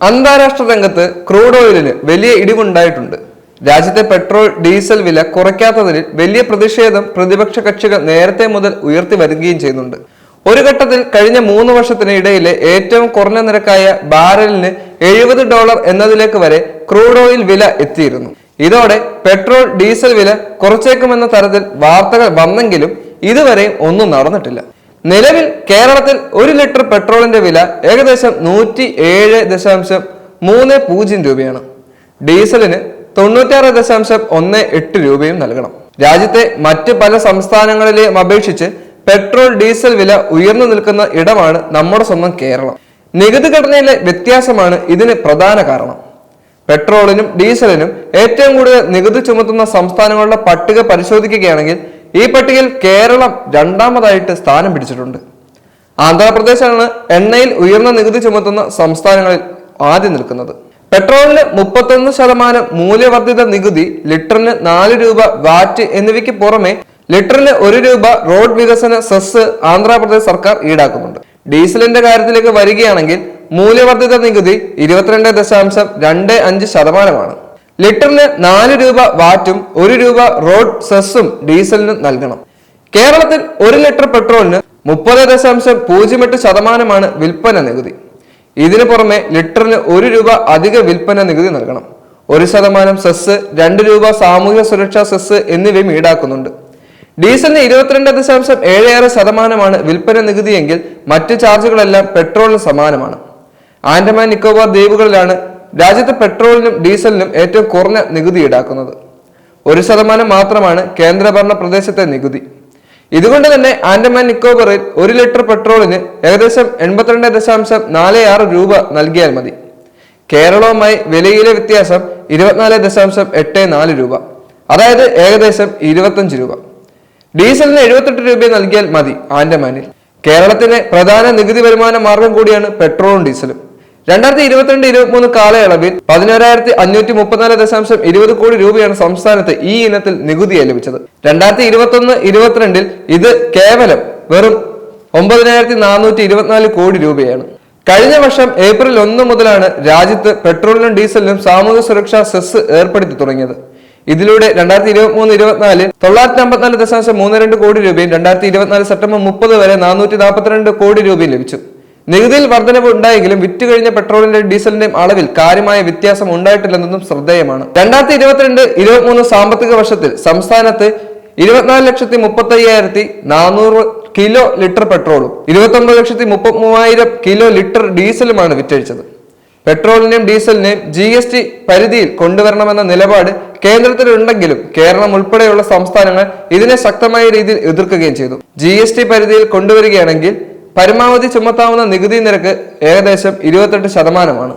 അന്താരാഷ്ട്ര രംഗത്ത് ക്രൂഡ് ഓയിലിന് വലിയ ഇടിവുണ്ടായിട്ടുണ്ട്. രാജ്യത്തെ പെട്രോൾ ഡീസൽ വില കുറയ്ക്കാത്തതിൽ വലിയ പ്രതിഷേധം പ്രതിപക്ഷ കക്ഷികൾ നേരത്തെ മുതൽ ഉയർത്തി വരികയും ചെയ്യുന്നുണ്ട്. ഒരു ഘട്ടത്തിൽ കഴിഞ്ഞ 3 വർഷത്തിന് ഇടയിലെ ഏറ്റവും കുറഞ്ഞ നിരക്കായ ബാരലിന് $70 എന്നതിലേക്ക് വരെ ക്രൂഡ് ഓയിൽ വില എത്തിയിരുന്നു. ഇതോടെ പെട്രോൾ ഡീസൽ വില കുറച്ചേക്കുമെന്ന തരത്തിൽ വാർത്തകൾ വന്നെങ്കിലും ഇതുവരെയും ഒന്നും നടന്നിട്ടില്ല. നിലവിൽ കേരളത്തിൽ 1 ലിറ്റർ പെട്രോളിന്റെ വില ഏകദേശം 107.30 രൂപയാണ്. ഡീസലിന് 96.18 രൂപയും നൽകണം. രാജ്യത്തെ മറ്റ് പല സംസ്ഥാനങ്ങളിലെയും അപേക്ഷിച്ച് പെട്രോൾ ഡീസൽ വില ഉയർന്നു നിൽക്കുന്ന ഇടമാണ് നമ്മുടെ സ്വന്തം കേരളം. നികുതി ഘടനയിലെ വ്യത്യാസമാണ് ഇതിന് പ്രധാന കാരണം. പെട്രോളിനും ഡീസലിനും ഏറ്റവും കൂടുതൽ നികുതി ചുമത്തുന്ന സംസ്ഥാനങ്ങളുടെ പട്ടിക പരിശോധിക്കുകയാണെങ്കിൽ ഈ പട്ടികയിൽ കേരളം 2ാമതായിട്ട് സ്ഥാനം പിടിച്ചിട്ടുണ്ട്. ആന്ധ്രാപ്രദേശാണ് എണ്ണയിൽ ഉയർന്ന നികുതി ചുമത്തുന്ന സംസ്ഥാനങ്ങളിൽ ആദ്യം നിൽക്കുന്നത്. പെട്രോളിന് 31% മൂല്യവർദ്ധിത നികുതി, ലിറ്ററിന് 4 രൂപ വാറ്റ് എന്നിവയ്ക്ക് പുറമെ ലിറ്ററിന് 1 രൂപ റോഡ് വികസന സെസ് ആന്ധ്രാപ്രദേശ് സർക്കാർ ഈടാക്കുന്നുണ്ട്. ഡീസലിന്റെ കാര്യത്തിലേക്ക് വരികയാണെങ്കിൽ മൂല്യവർദ്ധിത നികുതി 22.25%. ലിറ്ററിന് 4 രൂപ വാറ്റും 1 രൂപ റോഡ് സെസ്സും ഡീസലിന് നൽകണം. കേരളത്തിൽ 1 ലിറ്റർ പെട്രോളിന് 30.08% വിൽപ്പന നികുതി. ഇതിനു പുറമെ ലിറ്ററിന് 1 രൂപ അധിക വിൽപ്പന നികുതി നൽകണം. 1% സെസ്, 2 രൂപ സാമൂഹ്യ സുരക്ഷാ സെസ് എന്നിവയും ഈടാക്കുന്നുണ്ട്. ഡീസലിന് 22.76% വിൽപ്പന നികുതിയെങ്കിൽ മറ്റു ചാർജുകളെല്ലാം പെട്രോളിന് സമാനമാണ്. ആൻഡമാൻ നിക്കോബാർ ദ്വീപുകളിലാണ് രാജ്യത്ത് പെട്രോളിനും ഡീസലിനും ഏറ്റവും കുറഞ്ഞ നികുതി ഈടാക്കുന്നത്. 1% മാത്രമാണ് കേന്ദ്രഭരണ പ്രദേശത്തെ നികുതി. ഇതുകൊണ്ട് തന്നെ ആൻഡമാൻ നിക്കോബറിൽ 1 ലിറ്റർ പെട്രോളിന് ഏകദേശം 82.46 രൂപ നൽകിയാൽ മതി. കേരളവുമായി വിലയിലെ വ്യത്യാസം 24.84 രൂപ, അതായത് ഏകദേശം 25 രൂപ. ഡീസലിന് 78 രൂപ നൽകിയാൽ മതി ആൻഡമാനിൽ. കേരളത്തിലെ പ്രധാന നികുതി വരുമാന മാർഗം കൂടിയാണ് പെട്രോളും ഡീസലും. 2022-23 കാലയളവിൽ 11,534.20 കോടി രൂപയാണ് സംസ്ഥാനത്ത് ഈ ഇനത്തിൽ നികുതിയായി ലഭിച്ചത്. 2021-22 ഇത് കേവലം വെറും 9,424 കോടി രൂപയാണ്. കഴിഞ്ഞ വർഷം ഏപ്രിൽ 1 മുതലാണ് രാജ്യത്ത് പെട്രോളിനും ഡീസലിനും സാമൂഹ്യ സുരക്ഷാ സെസ് ഏർപ്പെടുത്തി തുടങ്ങിയത്. ഇതിലൂടെ 2023-24 954.32 കോടി രൂപയും 2024 സെപ്റ്റംബർ 30 വരെ 442 കോടി രൂപയും ലഭിച്ചു. നികുതിയിൽ വർധനവ് ഉണ്ടായെങ്കിലും വിറ്റുകഴിഞ്ഞ പെട്രോളിന്റെയും ഡീസലിന്റെയും അളവിൽ കാര്യമായ വ്യത്യാസം ഉണ്ടായിട്ടില്ലെന്നതും ശ്രദ്ധേയമാണ്. 2022-23 സാമ്പത്തിക വർഷത്തിൽ സംസ്ഥാനത്ത് 24,35,400 കിലോ ലിറ്റർ പെട്രോളും 29,33,000 കിലോ ലിറ്റർ ഡീസലുമാണ് വിറ്റഴിച്ചത്. പെട്രോളിനെയും ഡീസലിനെയും GST പരിധിയിൽ കൊണ്ടുവരണമെന്ന നിലപാട് കേന്ദ്രത്തിലുണ്ടെങ്കിലും കേരളം ഉൾപ്പെടെയുള്ള സംസ്ഥാനങ്ങൾ ഇതിനെ ശക്തമായ രീതിയിൽ എതിർക്കുകയും ചെയ്തു. GST പരിധിയിൽ കൊണ്ടുവരികയാണെങ്കിൽ പരമാവധി ചുമത്താവുന്ന നികുതി നിരക്ക് ഏകദേശം 28%.